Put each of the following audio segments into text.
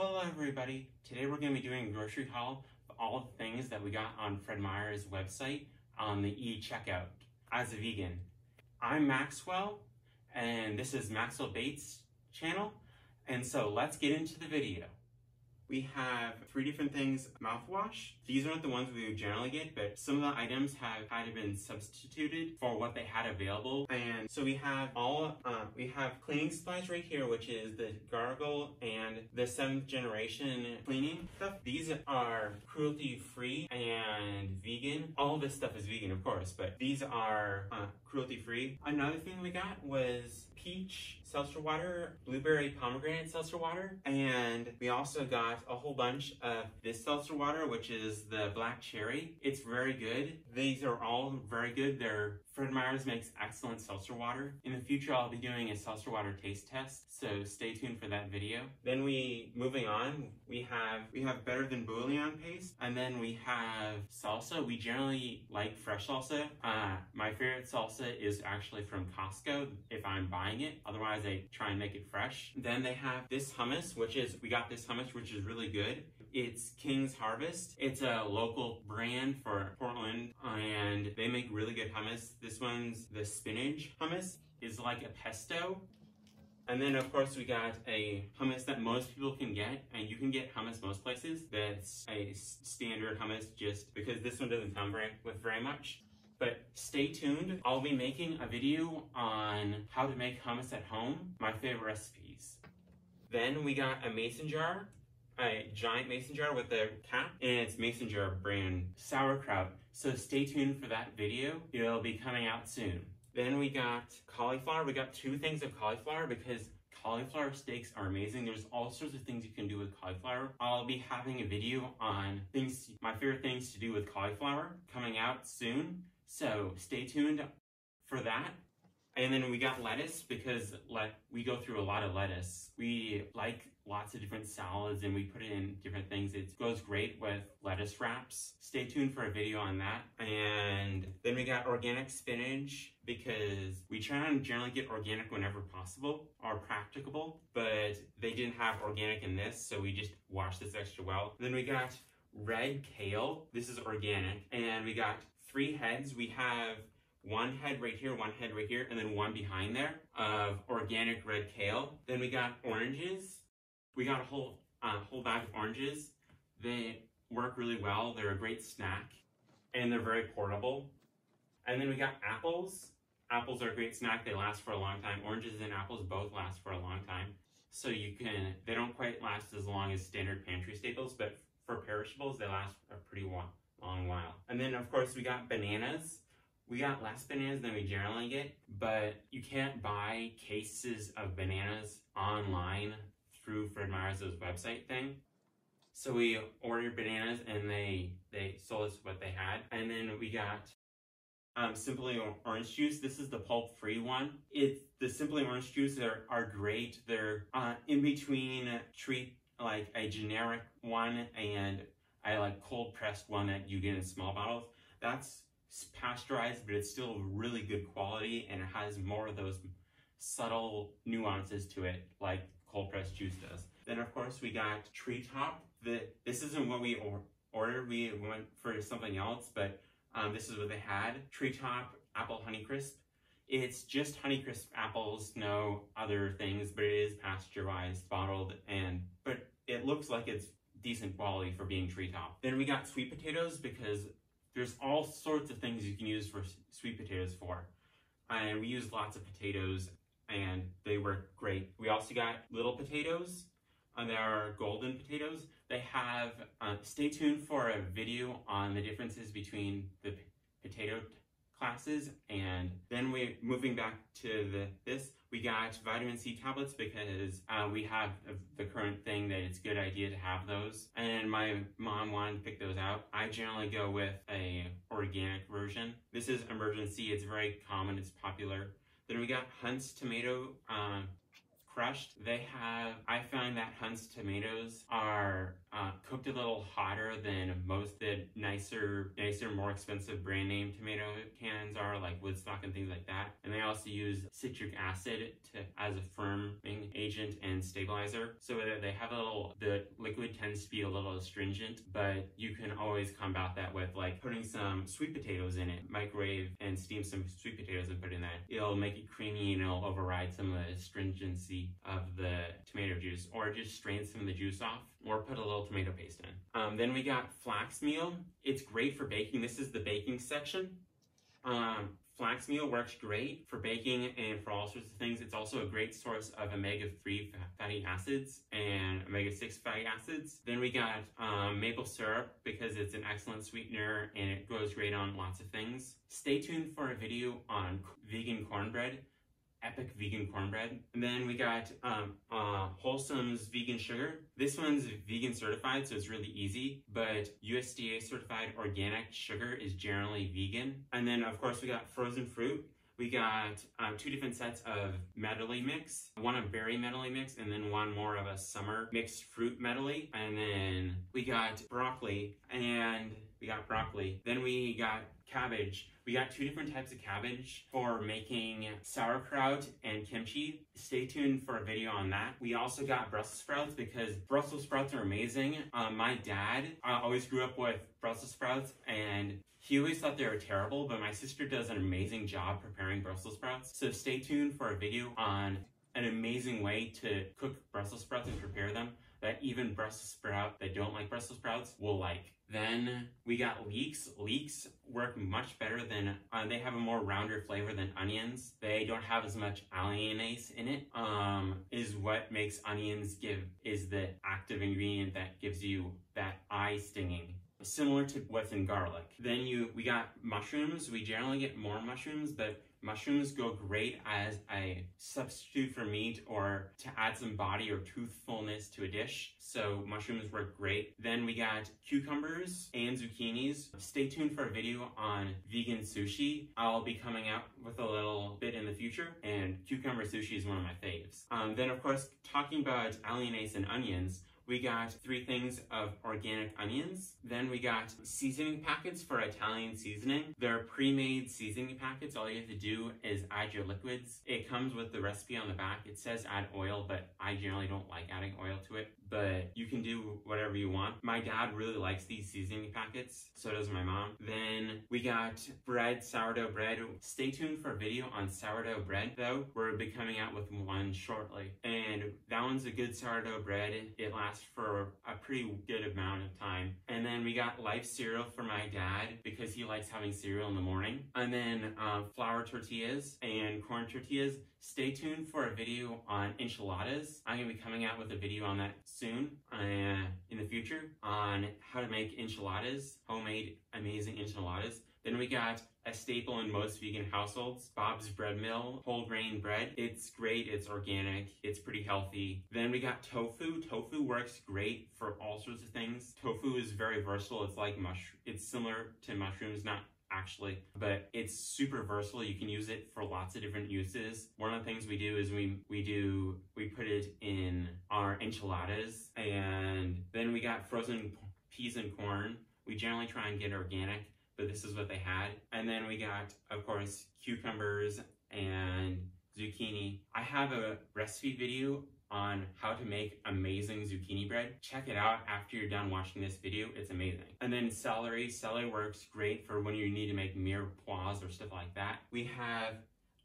Hello everybody, today we're going to be doing a grocery haul of all the things that we got on Fred Meyer's website on the e-checkout as a vegan. I'm Maxwell and this is Maxwell Bates Channel, and so let's get into the video. We have 3 different things. Mouthwash. These aren't the ones we would generally get, but some of the items have kind of been substituted for what they had available. And so we have cleaning supplies right here, which is the Gargle and the 7th generation cleaning stuff. These are cruelty-free and vegan. All of this stuff is vegan, of course, but these are cruelty-free. Another thing we got was peach seltzer water, blueberry pomegranate seltzer water, and we also got a whole bunch of this seltzer water, which is the black cherry. It's very good. These are all very good. Fred Meyer's makes excellent seltzer water. In the future, I'll be doing a seltzer water taste test, so stay tuned for that video. Then moving on, we have Better Than Bouillon paste, and then we have salsa. We generally like fresh salsa. My favorite salsa is actually from Costco if I'm buying it. Otherwise, I try and make it fresh. Then they have this hummus, we got this hummus, which is really good. It's King's Harvest. It's a local brand for Portland, and they make really good hummus. This one's the spinach hummus. It's like a pesto. And then of course we got a hummus that most people can get, and you can get hummus most places. That's a standard hummus, just because this one doesn't come with very much. But stay tuned. I'll be making a video on how to make hummus at home, my favorite recipes. Then we got a mason jar, a giant mason jar with a cap, and it's mason jar brand sauerkraut. So stay tuned for that video. It'll be coming out soon. Then we got cauliflower. We got 2 things of cauliflower because cauliflower steaks are amazing. There's all sorts of things you can do with cauliflower. I'll be having a video on my favorite things to do with cauliflower coming out soon. So stay tuned for that. And then we got lettuce because we go through a lot of lettuce. We like lots of different salads and we put it in different things. It goes great with lettuce wraps. Stay tuned for a video on that. And then we got organic spinach because we try and generally get organic whenever possible or practicable, but they didn't have organic in this, so we just washed this extra well. Then we got red kale. This is organic. And we got 3 heads. We have 1 head right here, 1 head right here, and then 1 behind there of organic red kale. Then we got oranges. We got a whole bag of oranges. They work really well. They're a great snack, and they're very portable. And then we got apples. Apples are a great snack. They last for a long time. Oranges and apples both last for a long time. So they don't quite last as long as standard pantry staples, but for perishables, they last a pretty long while. And then of course we got bananas. We got less bananas than we generally get, but you can't buy cases of bananas online through Fred Meyer's website thing. So we ordered bananas and they sold us what they had. And then we got Simply Orange Juice. This is the pulp-free one. The Simply Orange Juice are great. They're in between like a generic one and I like cold-pressed one that you get in small bottles. That's pasteurized, but it's still really good quality, and it has more of those subtle nuances to it like cold-pressed juice does. Then of course we got Treetop. This isn't what we ordered. We went for something else, but this is what they had. Treetop Apple Honeycrisp. It's just Honeycrisp apples, no other things, but it is pasteurized, bottled, but it looks like it's decent quality for being Treetop. Then we got sweet potatoes because there's all sorts of things you can use for sweet potatoes for. And we used lots of potatoes and they work great. We also got little potatoes. There are golden potatoes. They have, stay tuned for a video on the differences between the potato classes. And then we're moving back to this. We got vitamin C tablets because we have the current thing that it's a good idea to have those. And my mom wanted to pick those out. I generally go with a organic version. This is Emergency. It's very common. It's popular. Then we got Hunt's tomato crushed. I find that Hunt's tomatoes are cooked a little hotter than most the nicer, more expensive brand name tomato cans are, like Woodstock and things like that. And they also use citric acid as a firming agent and stabilizer. So they have the liquid tends to be a little astringent, but you can always combat that with like putting some sweet potatoes in it, microwave and steam some sweet potatoes and put in that. It'll make it creamy and it'll override some of the astringency of the tomato juice, or just strain some of the juice off, or put a little tomato paste in. Then we got flax meal. It's great for baking. This is the baking section. Flax meal works great for baking and for all sorts of things. It's also a great source of omega-3 fatty acids and omega-6 fatty acids. Then we got maple syrup, because it's an excellent sweetener and it goes great on lots of things. Stay tuned for a video on vegan cornbread. Epic vegan cornbread. And then we got Wholesome's vegan sugar. This one's vegan certified, so it's really easy, but USDA certified organic sugar is generally vegan. And then of course we got frozen fruit. We got 2 different sets of medley mix, one a berry medley mix, and then one more of a summer mixed fruit medley. And then we got broccoli, Then we got cabbage. We got 2 different types of cabbage for making sauerkraut and kimchi. Stay tuned for a video on that. We also got Brussels sprouts, because Brussels sprouts are amazing. My dad always grew up with Brussels sprouts, and he always thought they were terrible, but my sister does an amazing job preparing Brussels sprouts. So stay tuned for a video on an amazing way to cook Brussels sprouts and prepare them that even Brussels sprouts that don't like Brussels sprouts will like. Then we got leeks. Leeks work much better than, they have a more rounder flavor than onions. They don't have as much alliinase in it, is what makes onions is the active ingredient that gives you that eye stinging, similar to what's in garlic. Then we got mushrooms. We generally get more mushrooms, but mushrooms go great as a substitute for meat or to add some body or toothfulness to a dish. So mushrooms work great. Then we got cucumbers and zucchinis. Stay tuned for a video on vegan sushi. I'll be coming out with a little bit in the future, and cucumber sushi is one of my faves. Then of course, talking about alliinase and onions, we got 3 things of organic onions. Then we got seasoning packets for Italian seasoning. They're pre-made seasoning packets. All you have to do is add your liquids. It comes with the recipe on the back. It says add oil, but I generally don't like adding oil to it. But you can do whatever you want. My dad really likes these seasoning packets. So does my mom. Then we got bread, sourdough bread. Stay tuned for a video on sourdough bread though. We'll be coming out with one shortly. And that one's a good sourdough bread. It lasts for a pretty good amount of time. And then we got life cereal for my dad, because he likes having cereal in the morning. And then flour tortillas and corn tortillas. Stay tuned for a video on enchiladas. I'm gonna be coming out with a video on that soon in the future on how to make enchiladas, homemade amazing enchiladas. Then we got a staple in most vegan households, Bob's Bread Mill, whole grain bread. It's great, it's organic, it's pretty healthy. Then we got tofu. Tofu works great for all sorts of things. Tofu is very versatile. It's like it's similar to mushrooms, not actually, but it's super versatile. You can use it for lots of different uses. One of the things we do is we put it in our enchiladas. And then we got frozen peas and corn. We generally try and get organic, but this is what they had. And then we got, of course, cucumbers and zucchini. I have a recipe video on how to make amazing zucchini bread. Check it out after you're done watching this video. It's amazing. And then celery. Celery works great for when you need to make mirepoix or stuff like that. We have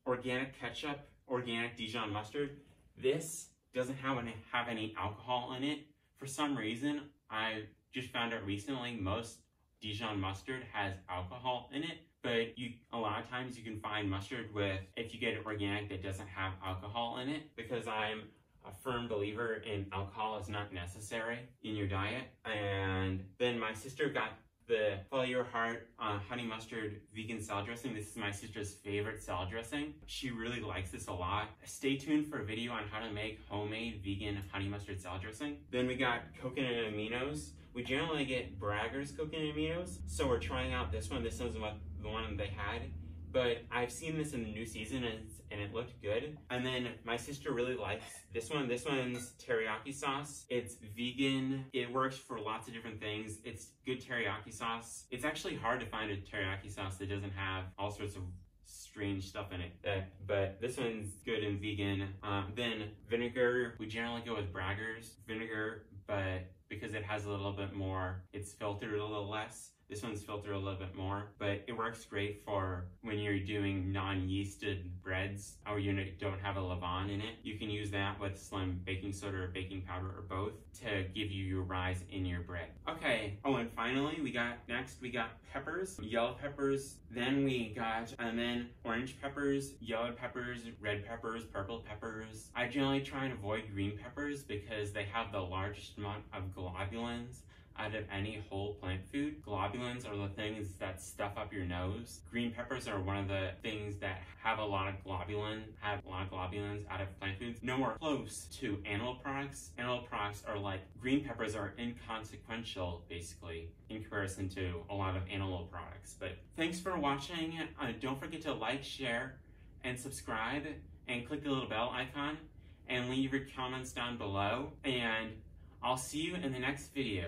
organic ketchup, organic Dijon mustard. This doesn't have any alcohol in it. For some reason, I just found out recently most Dijon mustard has alcohol in it, but a lot of times you can find mustard if you get it organic, that doesn't have alcohol in it, because I'm a firm believer in alcohol is not necessary in your diet. And then my sister got the Follow Your Heart honey mustard vegan salad dressing. This is my sister's favorite salad dressing. She really likes this a lot. Stay tuned for a video on how to make homemade vegan honey mustard salad dressing. Then we got coconut aminos. We generally get Bragger's coconut aminos, so we're trying out this one. This is the one they had. but I've seen this in the new season and it looked good. And then my sister really likes this one. This one's teriyaki sauce. It's vegan. It works for lots of different things. It's good teriyaki sauce. It's actually hard to find a teriyaki sauce that doesn't have all sorts of strange stuff in it, but this one's good and vegan. Then vinegar, we generally go with Bragger's vinegar, but because it has a little bit more, it's filtered a little less. This one's filtered a little bit more, but it works great for when you're doing non-yeasted breads or you don't have a levain in it. You can use that with some baking soda or baking powder or both to give you your rise in your bread. Okay, oh, and finally we got peppers, yellow peppers, then orange peppers, yellow peppers, red peppers, purple peppers. I generally try and avoid green peppers because they have the largest amount of globulins out of any whole plant food. Globulins are the things that stuff up your nose. Green peppers are one of the things that have a lot of globulins out of plant foods. Nowhere close to animal products. Animal products are like, green peppers are inconsequential, basically, in comparison to a lot of animal products. But thanks for watching. Don't forget to like, share, and subscribe, and click the little bell icon, and leave your comments down below, and I'll see you in the next video.